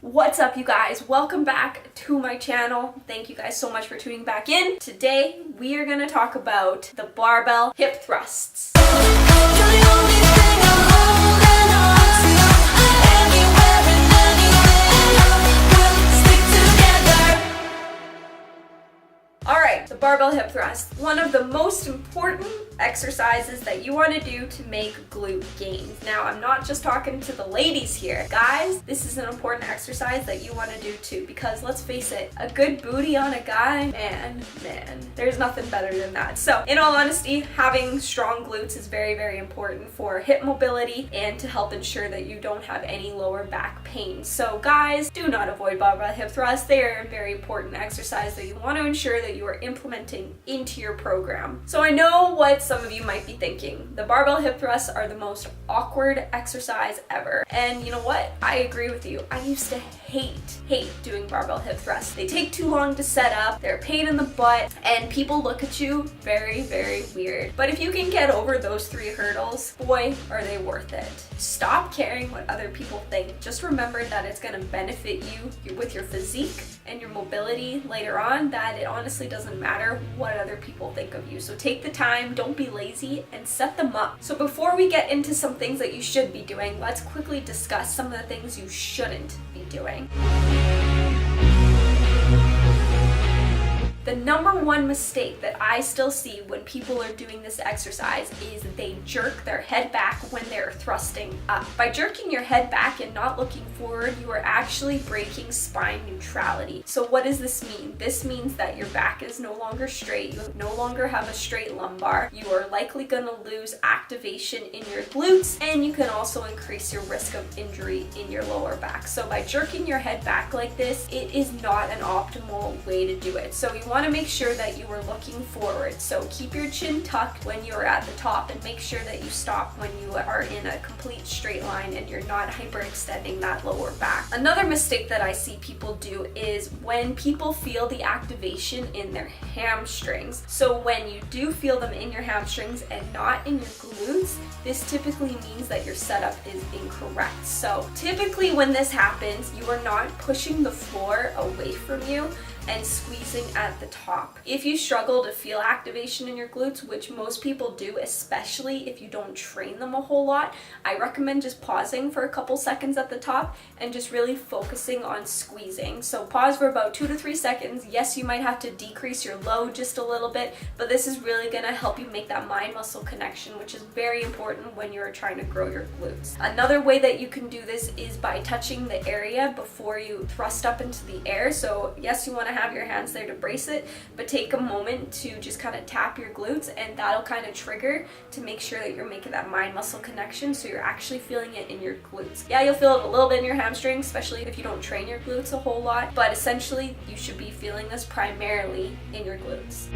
What's up, you guys? Welcome back to my channel. Thank you guys so much for tuning back in. Today we are going to talk about the barbell hip thrusts. Alright, the barbell hip thrust. One of the most important exercises that you want to do to make glute gains. Now, I'm not just talking to the ladies here. Guys, this is an important exercise that you want to do too, because let's face it, a good booty on a guy, man, there's nothing better than that. So, in all honesty, having strong glutes is very, very important for hip mobility and to help ensure that you don't have any lower back pain. So, guys, do not avoid barbell hip thrusts. They are a very important exercise that you want to ensure that you are implementing into your program. So I know what some of you might be thinking. The barbell hip thrusts are the most awkward exercise ever. And you know what? I agree with you. I used to hate doing barbell hip thrusts. They take too long to set up, they're a pain in the butt, and people look at you very, very weird. But if you can get over those 3 hurdles, boy, are they worth it. Stop caring what other people think. Just remember that it's going to benefit you with your physique and your mobility later on, that it honestly doesn't matter what other people think of you. So take the time, don't be lazy, and set them up. So before we get into some things that you should be doing, let's quickly discuss some of the things you shouldn't be doing. The number one mistake that I still see when people are doing this exercise is they jerk their head back when they're thrusting up. By jerking your head back and not looking forward, you are actually breaking spine neutrality. So what does this mean? This means that your back is no longer straight. You no longer have a straight lumbar. You are likely going to lose activation in your glutes, and you can also increase your risk of injury in your lower back. So by jerking your head back like this, it is not an optimal way to do it. So you want to make sure that you are looking forward. So keep your chin tucked when you're at the top, and make sure that you stop when you are in a complete straight line and you're not hyperextending that lower back. Another mistake that I see people do is when people feel the activation in their hamstrings. So when you do feel them in your hamstrings and not in your glutes, this typically means that your setup is incorrect. So typically when this happens, you are not pushing the floor away from you and squeezing at the top. If you struggle to feel activation in your glutes, which most people do, especially if you don't train them a whole lot, I recommend just pausing for a couple seconds at the top and just really focusing on squeezing. So pause for about 2 to 3 seconds. Yes, you might have to decrease your load just a little bit, but this is really gonna help you make that mind-muscle connection, which is very important when you're trying to grow your glutes. Another way that you can do this is by touching the area before you thrust up into the air. So yes, you wanna have your hands there to brace it, but take a moment to just kind of tap your glutes, and that'll kind of trigger to make sure that you're making that mind muscle connection, so you're actually feeling it in your glutes. Yeah, you'll feel it a little bit in your hamstrings, especially if you don't train your glutes a whole lot, but essentially you should be feeling this primarily in your glutes.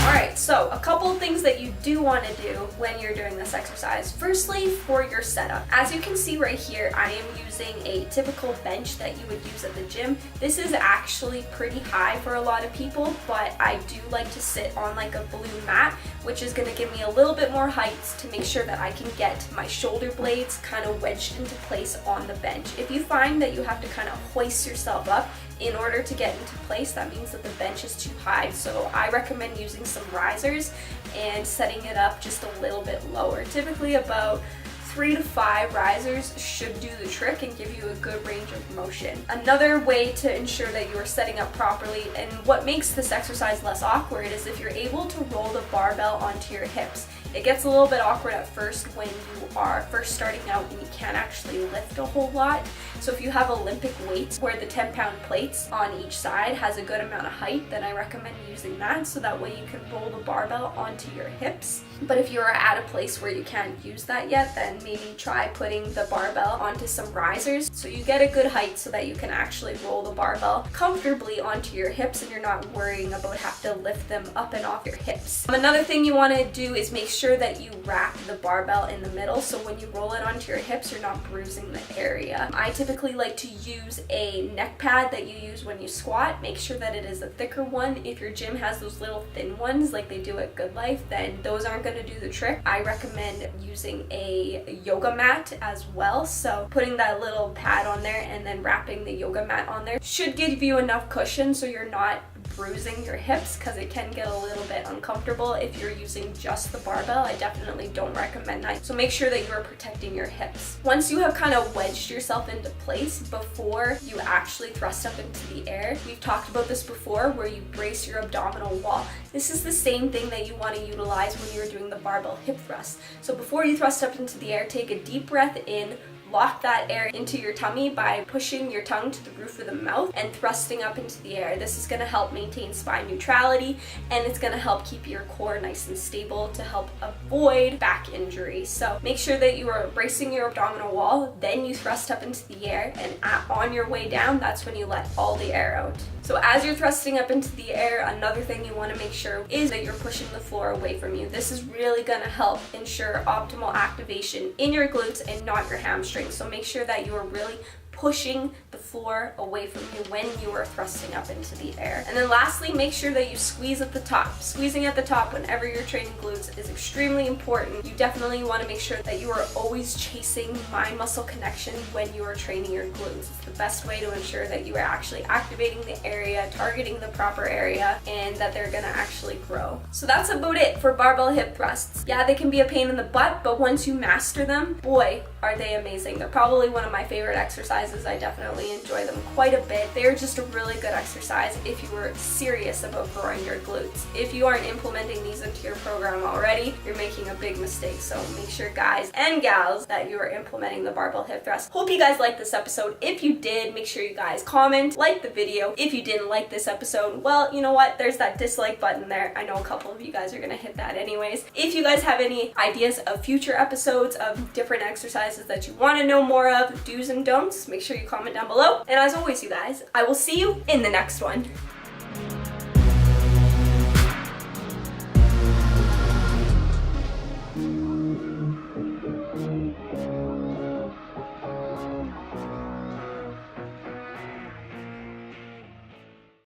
Alright, so a couple things that you do want to do when you're doing this exercise. Firstly, for your setup. As you can see right here, I am using a typical bench that you would use at the gym. This is actually pretty high for a lot of people, but I do like to sit on like a blue mat, which is going to give me a little bit more height to make sure that I can get my shoulder blades kind of wedged into place on the bench. If you find that you have to kind of hoist yourself up in order to get into place, that means that the bench is too high. So I recommend using some risers and setting it up just a little bit lower. Typically about 3 to 5 risers should do the trick and give you a good range of motion. Another way to ensure that you are setting up properly, and what makes this exercise less awkward, is if you're able to roll the barbell onto your hips. It gets a little bit awkward at first when you are first starting out and you can't actually lift a whole lot. So if you have Olympic weights where the 10-pound plates on each side has a good amount of height, then I recommend using that, so that way you can roll the barbell onto your hips. But if you're at a place where you can't use that yet, then maybe try putting the barbell onto some risers so you get a good height so that you can actually roll the barbell comfortably onto your hips and you're not worrying about having to lift them up and off your hips. Another thing you want to do is make sure that you wrap the barbell in the middle, so when you roll it onto your hips, you're not bruising the area. I typically like to use a neck pad that you use when you squat. Make sure that it is a thicker one. If your gym has those little thin ones like they do at Good Life, then those aren't going to do the trick. I recommend using a yoga mat as well. So putting that little pad on there and then wrapping the yoga mat on there should give you enough cushion so you're not bruising your hips, because it can get a little bit uncomfortable if you're using just the barbell. I definitely don't recommend that. So make sure that you are protecting your hips. Once you have kind of wedged yourself into place before you actually thrust up into the air, we've talked about this before, where you brace your abdominal wall. This is the same thing that you want to utilize when you're doing the barbell hip thrust. So before you thrust up into the air, take a deep breath in, lock that air into your tummy by pushing your tongue to the roof of the mouth and thrusting up into the air. This is going to help maintain spine neutrality, and it's going to help keep your core nice and stable to help avoid back injury. So make sure that you are bracing your abdominal wall, then you thrust up into the air, and on your way down, that's when you let all the air out. So as you're thrusting up into the air, another thing you want to make sure is that you're pushing the floor away from you. This is really going to help ensure optimal activation in your glutes and not your hamstrings. So make sure that you are really pushing the floor away from you when you are thrusting up into the air. And then lastly, make sure that you squeeze at the top. Squeezing at the top whenever you're training glutes is extremely important. You definitely want to make sure that you are always chasing mind-muscle connection when you are training your glutes. It's the best way to ensure that you are actually activating the area, targeting the proper area, and that they're gonna actually grow. So that's about it for barbell hip thrusts. Yeah, they can be a pain in the butt, but once you master them, boy, are they amazing. They're probably one of my favorite exercises. I definitely enjoy them quite a bit. They're just a really good exercise if you were serious about growing your glutes. If you aren't implementing these into your program already, you're making a big mistake. So make sure, guys and gals, that you are implementing the barbell hip thrust. Hope you guys liked this episode. If you did, make sure you guys comment, like the video. If you didn't like this episode, well, you know what? There's that dislike button there. I know a couple of you guys are gonna hit that anyways. If you guys have any ideas of future episodes of different exercises that you want to know more of, do's and don'ts, make sure you comment down below. And as always, you guys, I will see you in the next one.